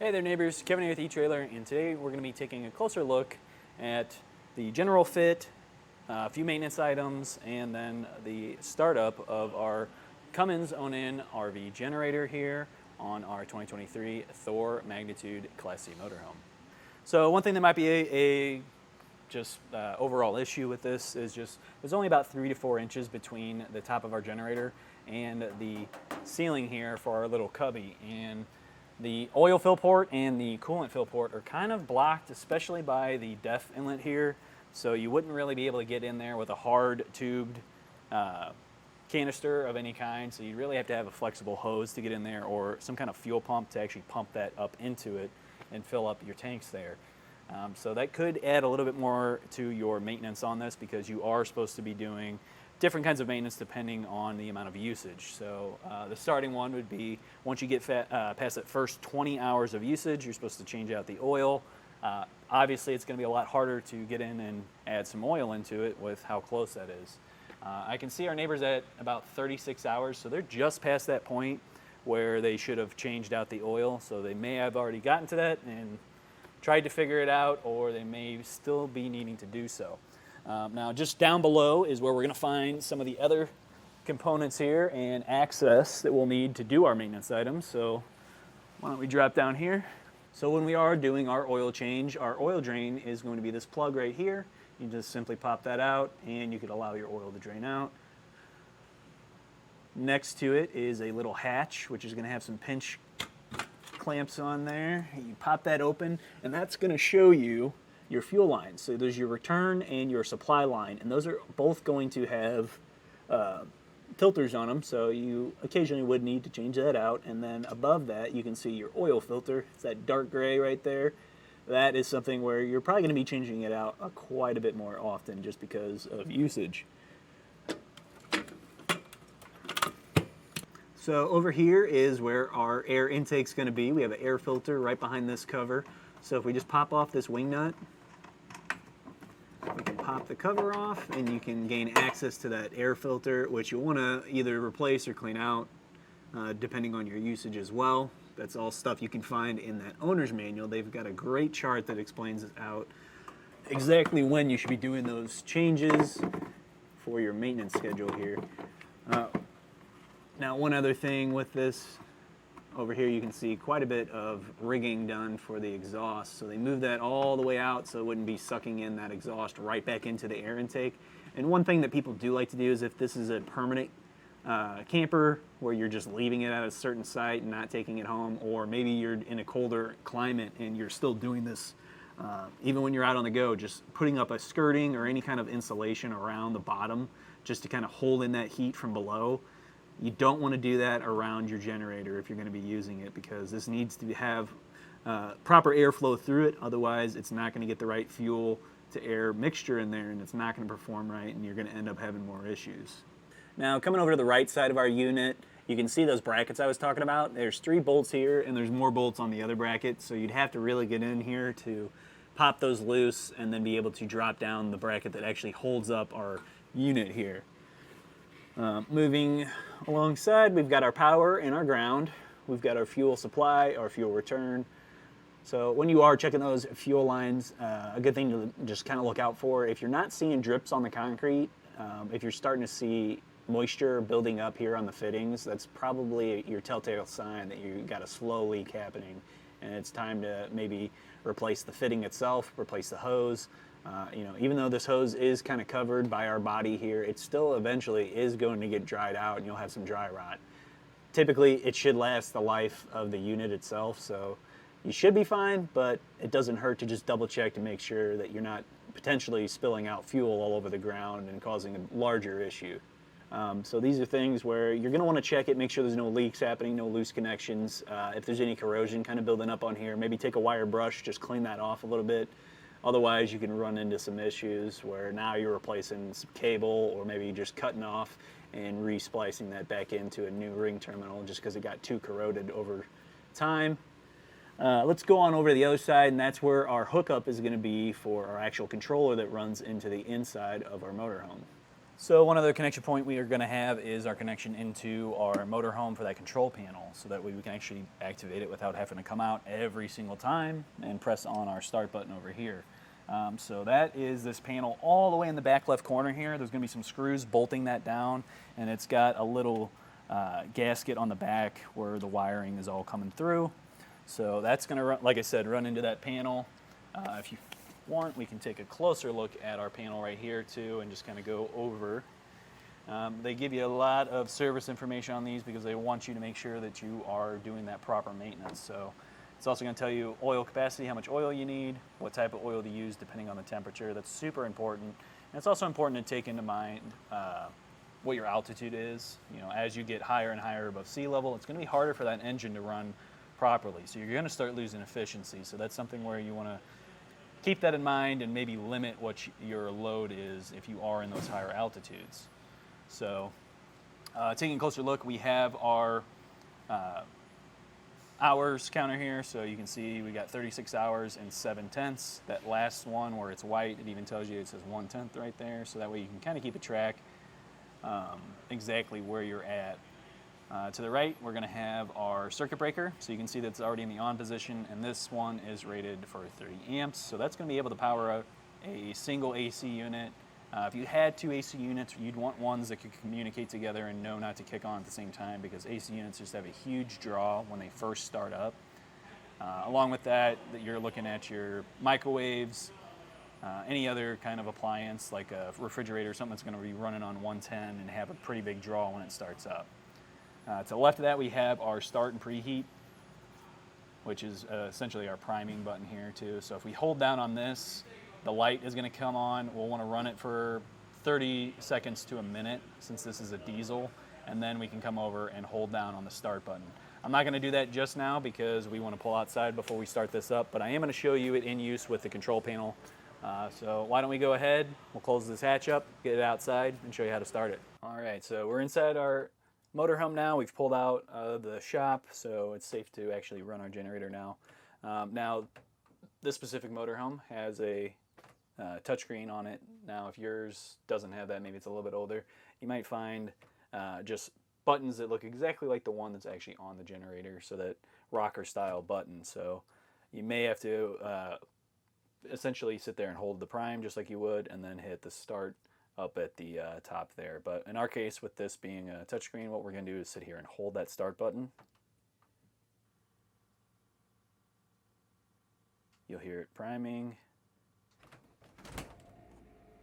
Hey there neighbors, Kevin here with etrailer, and today we're going to be taking a closer look at the general fit, a few maintenance items, and then the startup of our Cummins Onan RV Generator here on our 2023 Thor Magnitude Class C motorhome. So one thing that might be a overall issue with this is there's only about 3 to 4 inches between the top of our generator and the ceiling here for our little cubby, and the oil fill port and the coolant fill port are kind of blocked, especially by the def inlet here, so you wouldn't really be able to get in there with a hard tubed canister of any kind, so you really have to have a flexible hose to get in there or some kind of fuel pump to actually pump that up into it and fill up your tanks there. So that could add a little bit more to your maintenance on this, because you are supposed to be doing different kinds of maintenance depending on the amount of usage. So the starting one would be, once you get past that first 20 hours of usage, you're supposed to change out the oil. Obviously it's going to be a lot harder to get in and add some oil into it with how close that is. I can see our neighbors at about 36 hours, so they're just past that point where they should have changed out the oil, so they may have already gotten to that and tried to figure it out, or they may still be needing to do so. Now just down below is where we're going to find some of the other components here and access that we'll need to do our maintenance items. So why don't we drop down here. So when we are doing our oil change, our oil drain is going to be this plug right here. You just simply pop that out and you could allow your oil to drain out. Next to it is a little hatch, which is going to have some pinch clamps on there. You pop that open and that's going to show you your fuel lines. So there's your return and your supply line, and those are both going to have filters on them, so you occasionally would need to change that out. And then above that you can see your oil filter. It's that dark gray right there. That is something where you're probably going to be changing it out quite a bit more often just because of usage. So over here is where our air intake's going to be. We have an air filter right behind this cover. So if we just pop off this wing nut, we can pop the cover off and you can gain access to that air filter, which you'll want to either replace or clean out depending on your usage as well. That's all stuff you can find in that owner's manual. They've got a great chart that explains out exactly when you should be doing those changes for your maintenance schedule here. Now one other thing with this, over here you can see quite a bit of rigging done for the exhaust. So they moved that all the way out so it wouldn't be sucking in that exhaust right back into the air intake. And one thing that people do like to do is, if this is a permanent camper where you're just leaving it at a certain site and not taking it home, or maybe you're in a colder climate and you're still doing this even when you're out on the go, just putting up a skirting or any kind of insulation around the bottom just to kind of hold in that heat from below. You don't want to do that around your generator if you're going to be using it, because this needs to have proper airflow through it. Otherwise, it's not going to get the right fuel to air mixture in there, and it's not going to perform right, and you're going to end up having more issues. Now, coming over to the right side of our unit, you can see those brackets I was talking about. There's 3 bolts here, and there's more bolts on the other bracket, so you'd have to really get in here to pop those loose and then be able to drop down the bracket that actually holds up our unit here. Moving alongside, we've got our power and our ground. We've got our fuel supply, our fuel return. So when you are checking those fuel lines, a good thing to just kind of look out for, if you're not seeing drips on the concrete, if you're starting to see moisture building up here on the fittings, that's probably your telltale sign that you got a slow leak happening, and it's time to maybe replace the fitting itself, replace the hose. Even though this hose is kind of covered by our body here, it still eventually is going to get dried out and you'll have some dry rot. Typically, it should last the life of the unit itself, so you should be fine, but it doesn't hurt to just double check to make sure that you're not potentially spilling out fuel all over the ground and causing a larger issue. So these are things where you're going to want to check it, make sure there's no leaks happening, no loose connections. If there's any corrosion kind of building up on here, maybe take a wire brush, just clean that off a little bit. Otherwise, you can run into some issues where now you're replacing some cable, or maybe just cutting off and re-splicing that back into a new ring terminal just because it got too corroded over time. Let's go on over to the other side, and that's where our hookup is going to be for our actual controller that runs into the inside of our motorhome. So one other connection point we are going to have is our connection into our motorhome for that control panel, so that way we can actually activate it without having to come out every single time and press on our start button over here. So that is this panel all the way in the back left corner here. There's going to be some screws bolting that down, and it's got a little gasket on the back where the wiring is all coming through. So that's going to, like I said, run into that panel. If you want, we can take a closer look at our panel right here too and just kind of go over. They give you a lot of service information on these because they want you to make sure that you are doing that proper maintenance. So it's also going to tell you oil capacity, how much oil you need, what type of oil to use depending on the temperature. That's super important. And it's also important to take into mind what your altitude is. You know, as you get higher and higher above sea level, it's going to be harder for that engine to run properly. So you're going to start losing efficiency. So that's something where you want to keep that in mind and maybe limit what your load is if you are in those higher altitudes. So taking a closer look, we have our hours counter here. So you can see we got 36 hours and 7/10. That last one where it's white, it even tells you it says 1/10 right there. So that way you can kind of keep a track exactly where you're at. To the right, we're going to have our circuit breaker. So you can see that's already in the on position, and this one is rated for 30 amps. So that's going to be able to power a single AC unit. If you had 2 AC units, you'd want ones that could communicate together and know not to kick on at the same time, because AC units just have a huge draw when they first start up. Along with that, you're looking at your microwaves, any other kind of appliance like a refrigerator, something that's going to be running on 110 and have a pretty big draw when it starts up. To the left of that, we have our start and preheat, which is essentially our priming button here too. So if we hold down on this, the light is going to come on. We'll want to run it for 30 seconds to a minute since this is a diesel, and then we can come over and hold down on the start button. I'm not going to do that just now because we want to pull outside before we start this up, but I am going to show you it in use with the control panel. So why don't we go ahead, we'll close this hatch up, get it outside, and show you how to start it. All right, so we're inside our motorhome now. We've pulled out the shop, so it's safe to actually run our generator now. Now, this specific motorhome has a touchscreen on it. Now, if yours doesn't have that, maybe it's a little bit older, you might find just buttons that look exactly like the one that's actually on the generator, so that rocker style button. So you may have to essentially sit there and hold the prime just like you would, and then hit the start up at the top there. But in our case, with this being a touchscreen, what we're going to do is sit here and hold that start button. You'll hear it priming.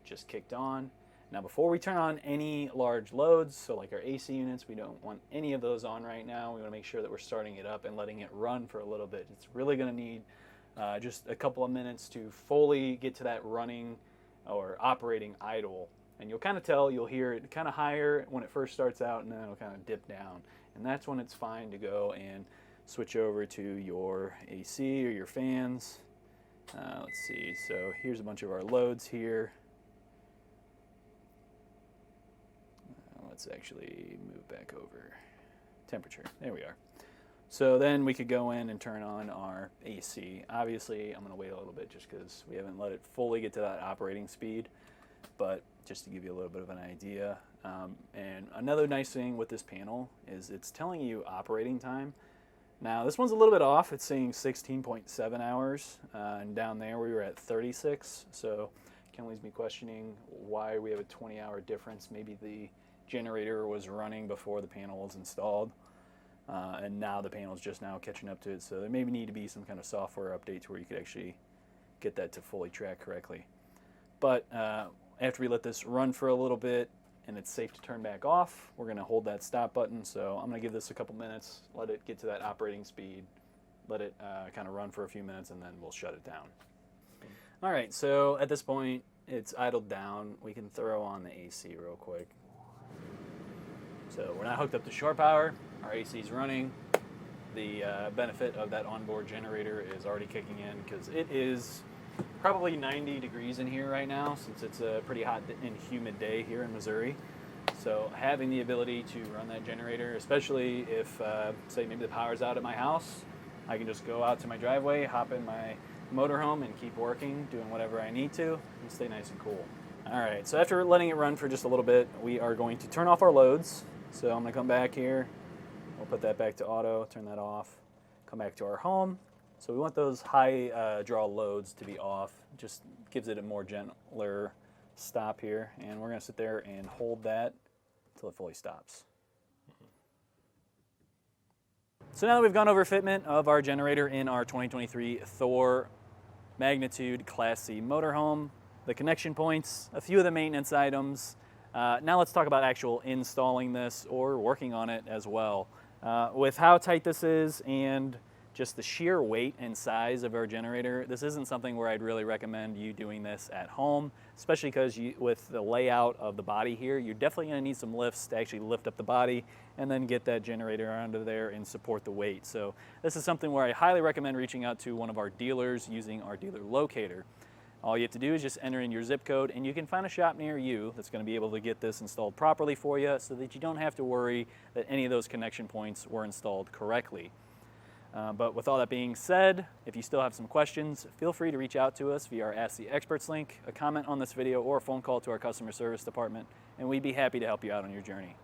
Just kicked on. Now before we turn on any large loads, so like our AC units, we don't want any of those on right now. We want to make sure that we're starting it up and letting it run for a little bit. It's really going to need just a couple of minutes to fully get to that running or operating idle. And you'll kind of tell, you'll hear it kind of higher when it first starts out, and then it'll kind of dip down. And that's when it's fine to go and switch over to your AC or your fans. Let's see, so here's a bunch of our loads here. Let's actually move back over. Temperature, there we are. So then we could go in and turn on our AC. Obviously, I'm going to wait a little bit just because we haven't let it fully get to that operating speed, but just to give you a little bit of an idea. And another nice thing with this panel is it's telling you operating time. Now, this one's a little bit off. It's saying 16.7 hours, and down there we were at 36, so it can leave me questioning why we have a 20-hour difference. Maybe the generator was running before the panel was installed. And now the panel's just now catching up to it, so there may need to be some kind of software update to where you could actually get that to fully track correctly. But after we let this run for a little bit and it's safe to turn back off, we're going to hold that stop button. So I'm going to give this a couple minutes, let it get to that operating speed, let it kind of run for a few minutes, and then we'll shut it down. All right, so at this point it's idled down. We can throw on the AC real quick. So we're not hooked up to shore power. Our AC is running. The benefit of that onboard generator is already kicking in because it is probably 90 degrees in here right now, since it's a pretty hot and humid day here in Missouri. So having the ability to run that generator, especially if, say, maybe the power's out at my house, I can just go out to my driveway, hop in my motorhome, and keep working, doing whatever I need to, and stay nice and cool. All right, so after letting it run for just a little bit, we are going to turn off our loads. So I'm gonna come back here, we'll put that back to auto, turn that off, come back to our home. So we want those high draw loads to be off, just gives it a more gentler stop here. And we're gonna sit there and hold that until it fully stops. So now that we've gone over fitment of our generator in our 2023 Thor Magnitude Class C motorhome, the connection points, a few of the maintenance items. Now let's talk about actual installing this or working on it as well. With how tight this is and just the sheer weight and size of our generator, this isn't something where I'd really recommend you doing this at home, especially because with the layout of the body here, you're definitely gonna need some lifts to actually lift up the body and then get that generator under there and support the weight. So this is something where I highly recommend reaching out to one of our dealers using our dealer locator. All you have to do is just enter in your zip code and you can find a shop near you that's going to be able to get this installed properly for you so that you don't have to worry that any of those connection points were installed correctly. But with all that being said, if you still have some questions, feel free to reach out to us via our Ask the Experts link, a comment on this video, or a phone call to our customer service department, and we'd be happy to help you out on your journey.